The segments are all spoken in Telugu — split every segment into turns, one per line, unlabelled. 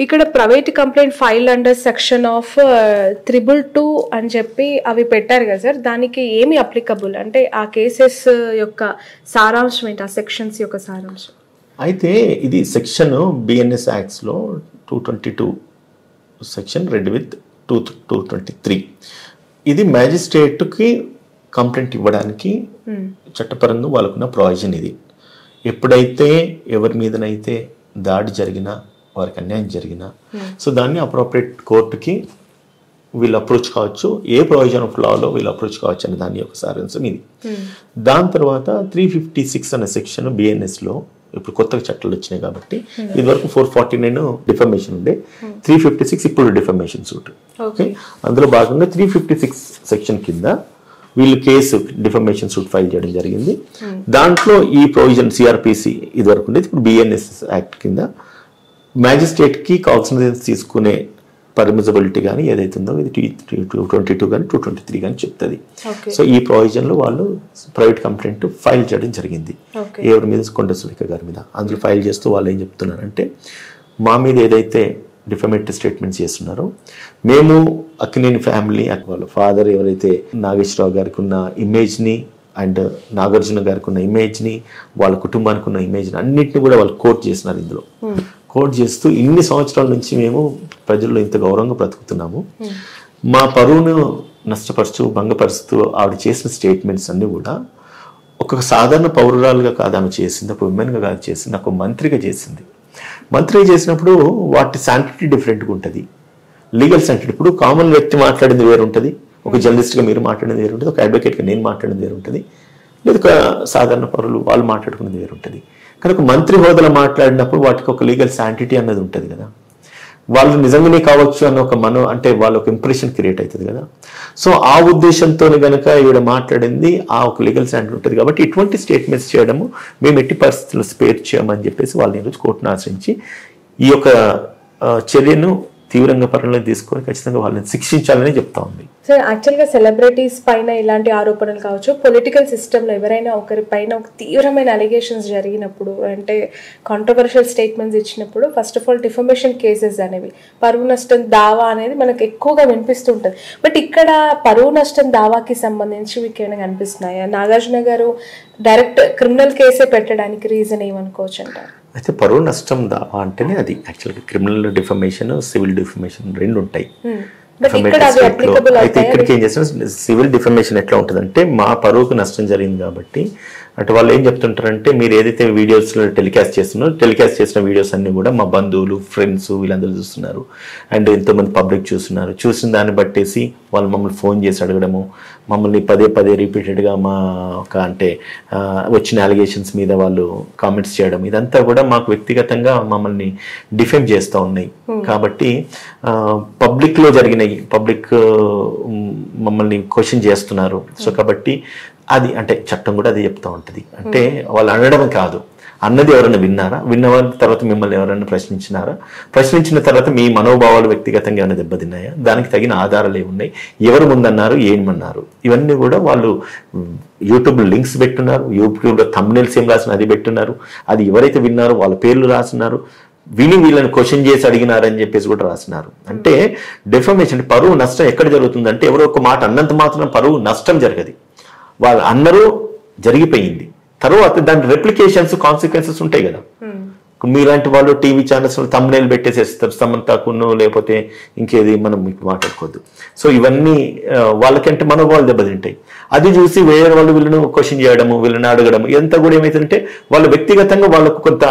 ఇక్కడ private complaint file under section of 222 అని చెప్పి అవి పెట్టారు కదా సార్, దానికి ఏమి అప్లికబుల్ అంటే ఆ కేసెస్ యొక్క సారాంశం ఏంటి, ఆ సెక్షన్స్ యొక్క సారాంశం?
అయితే ఇది సెక్షన్ బిఎన్ఎస్ యాక్ట్స్లో 222 సెక్షన్ రెడ్ విత్ 223. ఇది మ్యాజిస్ట్రేట్కి కంప్లైంట్ ఇవ్వడానికి చట్టపరంగా వాళ్ళకున్న ప్రొవిజన్. ఇది ఎప్పుడైతే ఎవరి మీదనైతే దాడి జరిగినా, వారికి అన్యాయం జరిగినా, సో దాన్ని అప్రోప్రియేట్ కోర్టుకి వీళ్ళు అప్రోచ్ కావచ్చు, ఏ ప్రొవిజన్ ఆఫ్ లాలో వీళ్ళు అప్రోచ్ కావచ్చు అనే దాని యొక్క సారాంశం ఇది. దాని తర్వాత 356 అనే సెక్షన్ బిఎన్ఎస్లో ఇప్పుడు కొత్తగా చట్టాలు వచ్చినాయి కాబట్టి, ఇది వరకు 449 డిఫమేషన్ ఉండే, 356 ఇప్పుడు డిఫమేషన్ సూట్. ఓకే, అందులో భాగంగా 356 సెక్షన్ కింద వీళ్ళు కేసు డిఫమేషన్ సూట్ ఫైల్ చేయడం జరిగింది. దాంట్లో ఈ ప్రొవిజన్ సిఆర్పిసి ఇది వరకు ఉండేది, ఇప్పుడు బిఎన్ఎస్ యాక్ట్ కింద మ్యాజిస్ట్రేట్కి కావాల్సిన తీసుకునే పర్మిజబిలిటీ కానీ ఏదైతే ఉందో ఇది 222 కానీ 223 కానీ చెప్తుంది. సో ఈ ప్రొవిజన్లో వాళ్ళు ప్రైవేట్ కంప్లైంట్ ఫైల్ చేయడం జరిగింది ఎవరి మీద, కొండ సురేఖ గారి మీద. అందులో ఫైల్ చేస్తూ వాళ్ళు ఏం చెప్తున్నారంటే, మా మీద ఏదైతే డిఫమేటరీ స్టేట్మెంట్స్ చేస్తున్నారో, మేము అక్కినేని ఫ్యామిలీ, వాళ్ళ ఫాదర్ ఎవరైతే నాగేశ్వరరావు గారికి ఉన్న ఇమేజ్ని అండ్ నాగార్జున గారికి ఉన్న ఇమేజ్ని, వాళ్ళ కుటుంబానికి ఉన్న ఇమేజ్ని అన్నింటినీ కూడా వాళ్ళు కోట్ చేసినారు. ఇందులో కోట్ చేస్తూ ఇన్ని సంవత్సరాల నుంచి మేము ప్రజల్లో ఇంత గౌరవంగా బ్రతుకుతున్నాము, మా పరువును నష్టపరుస్తూ భంగపరుస్తూ ఆవిడ చేసిన స్టేట్మెంట్స్ అన్నీ కూడా ఒక సాధారణ పౌరురాలుగా కాదు ఆమె చేసింది, ఒక ఉమెన్గా కాదు చేసింది, ఒక మంత్రిగా చేసింది. మంత్రిగా చేసినప్పుడు వాటి శాంటిటీ డిఫరెంట్గా ఉంటుంది, లీగల్ శాంటిటీ. ఇప్పుడు కామన్ వ్యక్తి మాట్లాడింది వేరు ఉంటుంది, ఒక జర్నలిస్ట్గా మీరు మాట్లాడింది వేరు ఉంటుంది, ఒక అడ్వకేట్గా నేను మాట్లాడింది వేరు ఉంటుంది, లేదా ఒక సాధారణ పౌరులు వాళ్ళు మాట్లాడుకునేది వేరు ఉంటుంది. కానీ ఒక మంత్రి హోదాలో మాట్లాడినప్పుడు వాటికి ఒక లీగల్ శాంటిటీ అన్నది ఉంటుంది కదా, వాళ్ళు నిజంగానే కావచ్చు అన్న ఒక అంటే వాళ్ళ ఒక ఇంప్రెషన్ క్రియేట్ అవుతుంది కదా. సో ఆ ఉద్దేశంతో కనుక ఈవిడ మాట్లాడింది ఆ ఒక లీగల్ శాంటిటీ ఉంటుంది కాబట్టి ఇటువంటి స్టేట్మెంట్స్ చేయడము మేము ఎట్టి పరిస్థితుల్లో స్పేర్ చేయమని చెప్పేసి వాళ్ళని ఈరోజు కోర్టును ఆశ్రయించి ఈ యొక్క చర్యను తీవ్రంగా పరిగణలోకి తీసుకొని ఖచ్చితంగా వాళ్ళని శిక్షించాలని చెప్తా ఉంది.
సార్, యాక్చువల్గా సెలబ్రిటీస్ పైన ఇలాంటి ఆరోపణలు కావచ్చు, పొలిటికల్ సిస్టంలో ఎవరైనా ఒకరి పైన ఒక తీవ్రమైన అలిగేషన్స్ జరిగినప్పుడు, అంటే కాంట్రవర్షియల్ స్టేట్మెంట్స్ ఇచ్చినప్పుడు, first of all defamation cases అనేవి, పరువు నష్టం దావా అనేది మనకు ఎక్కువగా వినిపిస్తుంటుంది. బట్ ఇక్కడ పరువు నష్టం దావాకి సంబంధించి మీకు ఏమైనా కనిపిస్తున్నాయా? నాగార్జున గారు డైరెక్ట్ క్రిమినల్ కేసే పెట్టడానికి రీజన్ ఏమనుకోవచ్చు అంటారు?
అయితే పరువు నష్టం దావా అంటేనే అది యాక్చువల్గా క్రిమినల్ డిఫమేషన్, సివిల్ డిఫమేషన్ రెండు ఉంటాయి. అయితే ఇక్కడికి ఏం చేస్తున్నా, సివిల్ డిఫమేషన్ ఎట్లా ఉంటుందంటే, మా పరువుకు నష్టం జరిగింది కాబట్టి అంటే వాళ్ళు ఏం చెప్తుంటారంటే, మీరు ఏదైతే వీడియోస్ టెలికాస్ట్ చేస్తున్నారో, టెలికాస్ట్ చేసిన వీడియోస్ అన్ని కూడా మా బంధువులు, ఫ్రెండ్స్ వీళ్ళందరూ చూస్తున్నారు, అండ్ ఎంతోమంది పబ్లిక్ చూస్తున్నారు. చూసిన దాన్ని బట్టేసి వాళ్ళు మమ్మల్ని ఫోన్ చేసి అడగడము, మమ్మల్ని పదే పదే రిపీటెడ్గా మా ఒక అంటే వచ్చిన అలిగేషన్స్ మీద వాళ్ళు కామెంట్స్ చేయడం, ఇదంతా కూడా మాకు వ్యక్తిగతంగా మమ్మల్ని డిఫెమ్ చేస్తూ ఉన్నాయి. కాబట్టి పబ్లిక్లో జరిగినాయి, పబ్లిక్ మమ్మల్ని క్వశ్చన్ చేస్తున్నారు. సో కాబట్టి అది అంటే చట్టం కూడా అది చెప్తూ ఉంటుంది. అంటే వాళ్ళు అనడం కాదు, అన్నది ఎవరైనా విన్నారా, విన్నవారి తర్వాత మిమ్మల్ని ఎవరైనా ప్రశ్నించినారా, ప్రశ్నించిన తర్వాత మీ మనోభావాలు వ్యక్తిగతంగా ఏమైనా దెబ్బతిన్నాయా, దానికి తగిన ఆధారాలు ఏమున్నాయి, ఎవరు ముందన్నారు, ఏమన్నారు, ఇవన్నీ కూడా వాళ్ళు యూట్యూబ్లో లింక్స్ పెట్టున్నారు, యూట్యూబ్లో థంబ్నెయిల్స్ ఏం రాసిన అది పెట్టున్నారు, అది ఎవరైతే విన్నారో వాళ్ళ పేర్లు రాస్తున్నారు, విని వీళ్ళని క్వశ్చన్ చేసి అడిగినారని చెప్పేసి కూడా రాసినారు. అంటే డిఫమేషన్, పరువు నష్టం ఎక్కడ జరుగుతుందంటే, ఎవరో ఒక మాట అన్నంత మాత్రం పరువు నష్టం జరగదు, వాళ్ళు అన్నరు జరిగిపోయింది, తర్వాత దాని రెప్లికేషన్స్ కాన్సిక్వెన్సెస్ ఉంటాయి కదా. మీలాంటి వాళ్ళు టీవీ ఛానల్స్ థంబ్నెయిల్ పెట్టేసేస్తారు, సమంతకును లేకపోతే ఇంకేది మనం మీకు మాట్లాడుకోవద్దు. సో ఇవన్నీ వాళ్ళకంటే మనోభావాలు దెబ్బతింటాయి. అది చూసి వేరే వాళ్ళు వీళ్ళను క్వశ్చన్ చేయడము, వీళ్ళని అడగడం, ఇదంతా కూడా ఏమైతుందంటే వాళ్ళు వ్యక్తిగతంగా వాళ్ళకు కొంత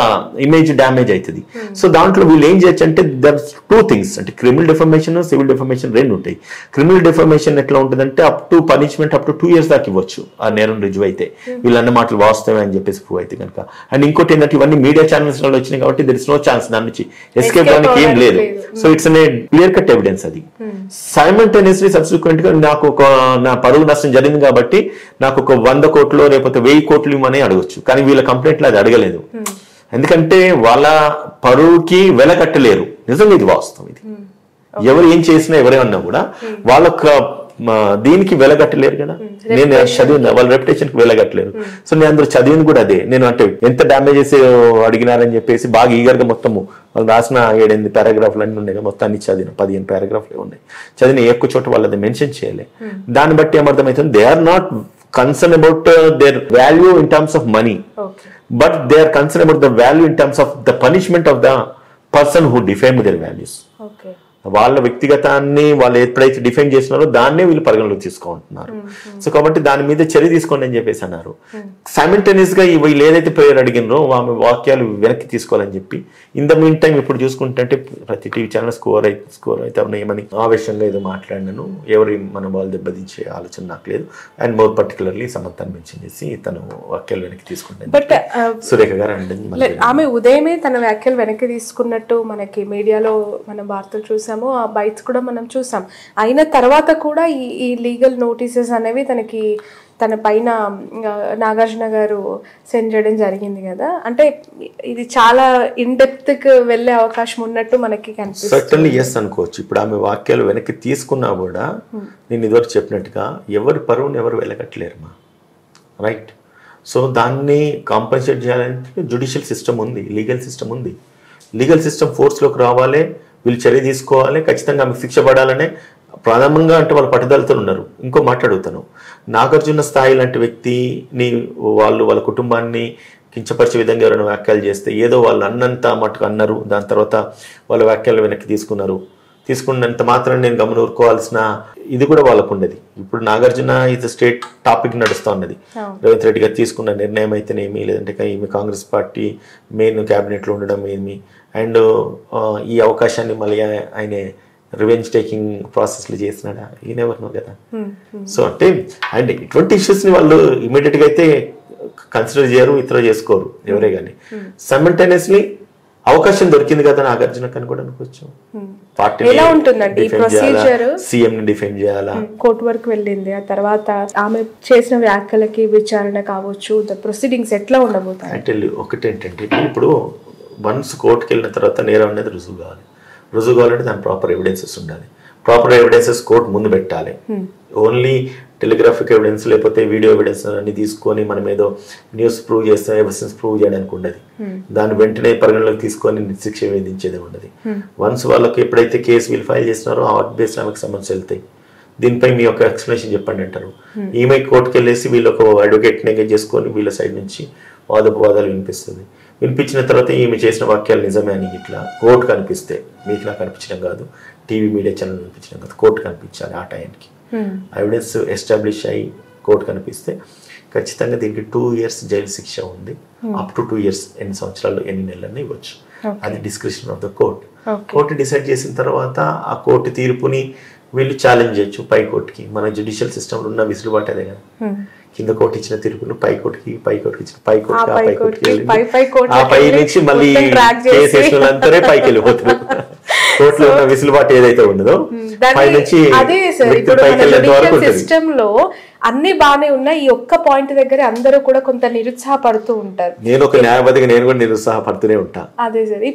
ఇమేజ్ డ్యామేజ్ అవుతుంది. సో దాంట్లో వీళ్ళు ఏం చేయొచ్చు అంటే, దర్ 2 things, అంటే క్రిమినల్ డిఫమేషన్, సివిల్ డిఫమేషన్ రెండు ఉంటాయి. క్రిమినల్ డిఫమేషన్ ఎట్లా ఉంటుందంటే up to punishment up to 2 years దాకా ఇవ్వచ్చు ఆ నేరం రుజువు అయితే, వీళ్ళన్న మాటలు వాస్తవమే అని చెప్పేసి ప్రూవ్ అయితే కనుక. అండ్ ఇంకోటి ఏంటంటే, ఇవన్నీ మీడియా ఛానల్స్ వచ్చినాయి కాబట్టి దెర్ ఇస్ నో ఛాన్స్ దాని నుంచి ఎస్కేప్ అవడానికి ఏం లేదు. So it's clear cut evidence. అది సైమల్టేనియస్లీ సబ్సిక్వెంట్ గా నాకు ఒక నా పరువు నష్టం జరిగింది కాబట్టి నాకు ఒక 100 కోట్లు లేకపోతే 1000 కోట్లు ఇవ్వమని అడగొచ్చు, కానీ వీళ్ళ కంప్లైంట్లో అది అడగలేదు. ఎందుకంటే వాళ్ళ పరువుకి వెల కట్టలేరు. నిజంగా ఇది వాస్తవం. ఇది ఎవరు ఏం చేసినా ఎవరేమన్నా కూడా వాళ్ళ దీనికి వెలగట్టలేరు కదా. నేను చదివిన వాళ్ళ రెప్యుటేషన్ కి వెలగట్టలేరు. సో నేను అందరూ చదివింది కూడా అదే. నేను అంటే ఎంత డ్యామేజెస్ అడిగినారని చెప్పేసి బాగా ఈగర్గా మొత్తము వాళ్ళు రాసిన 7-8 పారాగ్రాఫ్లు అన్నీ ఉన్నాయి. మొత్తం అన్ని చదివిన 15 పారాగ్రాఫ్లు ఉన్నాయి. చదివిన ఎక్కువ చోట వాళ్ళది మెన్షన్ చేయలే. దాన్ని బట్టి ఏమర్థమవుతుంది, they are not concerned about their value in terms of money, but they are concerned about the value in terms of the punishment of the person who defamed their values. వాళ్ళ వ్యక్తిగతాన్ని వాళ్ళు ఎప్పుడైతే డిఫైన్ చేస్తున్నారో దాన్నే వీళ్ళు పరిగణలోకి తీసుకుంటున్నారు. సో కాబట్టి దాని మీద చర్య తీసుకోండి అని చెప్పేసి అన్నారు. సైమల్టేనియస్ గా వీళ్ళు ఏదైతే ప్రేయర్ అడిగినారో ఆమె వాక్యాలు వెనక్కి తీసుకోవాలని చెప్పి ఇన్ ద మీన్ టైం ఇప్పుడు చూసుకుంటే ప్రతి టీవీ ఛానల్ స్కోర్ అయితే ఏమని ఆవేశంగా ఏదో మాట్లాడినాను, ఎవరి మనోభావాలు దెబ్బతించే ఆలోచన నాకు లేదు. అండ్ మోర్ పర్టికులర్లీ సమంతాన్ని మెన్షన్ చేసి తను వాక్యాలు వెనక్కి తీసుకుంటాను. బట్ సురేఖ గారు అంటే
ఆమె ఉదయమే తన వ్యాఖ్యలు వెనక్కి తీసుకున్నట్టు మనకి మీడియాలో మనం వార్తలు చూసాము, ఆ బైట్స్ కూడా మనం చూసాం. అయిన తర్వాత కూడా ఈ లీగల్ నోటీసెస్ అనేవి తన పైన నాగార్జున గారు సెండ్ చేయడం జరిగింది కదా. అంటే ఇది చాలా ఇన్ డెప్త్ కి వెళ్ళే అవకాశం ఉన్నట్టు మనకి కనిపిస్తుంది.
సర్టన్లీ ఎస్ అనుకోవచ్చు. ఇప్పుడు ఆమె వాక్యాలు వెనక్కి తీసుకున్నా కూడా నేను ఇదివరకు చెప్పినట్టుగా ఎవరి పరువుని ఎవరు వెలగట్లేరు రైట్. సో దాన్ని కాంపన్సేట్ చేయాలంటే జ్యుడిషియల్ సిస్టమ్ ఉంది, లీగల్ సిస్టమ్ ఉంది. లీగల్ సిస్టమ్ ఫోర్స్లోకి రావాలి, వీళ్ళు చర్య తీసుకోవాలి, ఖచ్చితంగా ఆమెకు శిక్ష పడాలనే ప్రధానంగా అంటే వాళ్ళ పట్టుదలతో ఉన్నారు. ఇంకో మాట్లాడుతాను, నాగార్జున స్థాయి లాంటి వ్యక్తిని వాళ్ళ కుటుంబాన్ని కించపరిచే విధంగా ఎవరైనా వ్యాఖ్యలు చేస్తే ఏదో వాళ్ళు అన్నంత మటుకు అన్నారు, దాని తర్వాత వాళ్ళ వ్యాఖ్యలు వెనక్కి తీసుకున్నంత మాత్రం నేను గమనం ఊరుకోవాల్సిన ఇది కూడా వాళ్ళకు ఉండేది. ఇప్పుడు నాగార్జున ఇది స్టేట్ టాపిక్ నడుస్తూ ఉన్నది. రేవంత్ రెడ్డి గారు తీసుకున్న నిర్ణయం అయితేనేమి, లేదంటే ఈమె కాంగ్రెస్ పార్టీ మెయిన్ క్యాబినెట్లో ఉండడం ఏమి, అండ్ ఈ అవకాశాన్ని మళ్ళీ ఆయన రివెంజ్ టేకింగ్ ప్రాసెస్లు చేసినాడా, ఈయన ఎవరినో కదా. సో అంటే అండ్ ఇటువంటి ఇష్యూస్ని వాళ్ళు ఇమీడియట్గా అయితే కన్సిడర్ చేయరు, ఇతర చేసుకోరు ఎవరే కానీ. సైమల్టేనియస్లీ అవకాశం దొరికింది కదా నాగార్జునకు అని కూడా అనుకోవచ్చు.
ఎలా ఉంటుందండి ఈ ప్రొసీజర్?
సీఎం ని డిఫెండ్ చేయాలా,
కోర్టు వరకు వెళ్ళింది, ఆ తర్వాత ఆమె చేసిన వ్యాఖ్యలకి విచారణ కావచ్చు, ప్రొసీడింగ్స్ ఎట్లా ఉండబోతాయి
అంటే ఒకటేంటంటే ఇప్పుడు వన్స్ కోర్టుకి వెళ్ళిన తర్వాత నేరం అనేది రుజువు కావాలంటే దాని ప్రాపర్ ఎవిడెన్సెస్ ఉండాలి. ప్రాపర్ ఎవిడెన్సెస్ కోర్టు ముందు పెట్టాలి. ఓన్లీ టెలిగ్రాఫిక్ ఎవిడెన్స్ లేకపోతే వీడియో ఎవిడెన్స్ అన్ని తీసుకొని మనం ఏదో న్యూస్ ప్రూవ్ చేస్తాం, ఎవిడెన్స్ ప్రూవ్ చేయడానికి ఉండదు. దాన్ని వెంటనే పరిగణలోకి తీసుకొని శిక్ష విధించేది ఉండదు. వన్స్ వాళ్ళకి ఎప్పుడైతే కేసు వీళ్ళు ఫైల్ చేస్తున్నారో ఆ బేస్ ఆమెకు సమస్య వెళ్తాయి. దీనిపై మీ యొక్క ఎక్స్ప్లెనేషన్ చెప్పండి అంటారు. ఈమె కోర్టుకు వెళ్ళేసి వీళ్ళు ఒక అడ్వకేట్ని ఎంగేజ్ చేసుకొని వీళ్ళ సైడ్ నుంచి వాదోపవాదాలు వినిపించిన తర్వాత ఈమె చేసిన వాక్యాలు నిజమే అని ఇట్లా కోర్టు కనిపిస్తే, మీకు నాకు కనిపించడం కాదు, టీవీ మీడియా ఛానల్ కనిపించడం కాదు, కోర్టు కనిపించాలి. ఆ టైంకి ఎవిడెన్స్ ఎస్టాబ్లిష్ అయ్యి కోర్టు కనిపిస్తే ఖచ్చితంగా దీనికి 2 years జైలు శిక్ష ఉంది. అప్ టు 2 years, 8 సంవత్సరాలు 8 నెలలని ఇవ్వచ్చు. అది description of the court. Court decide చేసిన తర్వాత ఆ కోర్టు తీర్పుని వీళ్ళు ఛాలెంజ్ చేయొచ్చు పై కోర్టుకి. మన జ్యుడిషియల్ సిస్టంలో ఉన్న విసులుబాటు అదే కదా. కింద కోర్టు ఇచ్చిన తీర్పును పై కోర్టుకి ఇచ్చిన పై నుంచి మళ్ళీ కేసు వేసిన వాళ్ళందరే పైకి వెళ్ళిపోతారు. కోర్టులో ఉన్న విసులుబాటు ఏదైతే ఉన్నదో పై నుంచి
సిస్టమ్ లో అన్ని బాగానే ఉన్నాయి. ఈ ఒక్క పాయింట్ దగ్గర అందరూ కూడా కొంత నిరుత్సాహపడుతూ ఉంటారు.
నేను ఒక న్యాయవాదిగా నేను కూడా నిరుత్సాహపడుతూనే ఉంటా.
అదే సార్.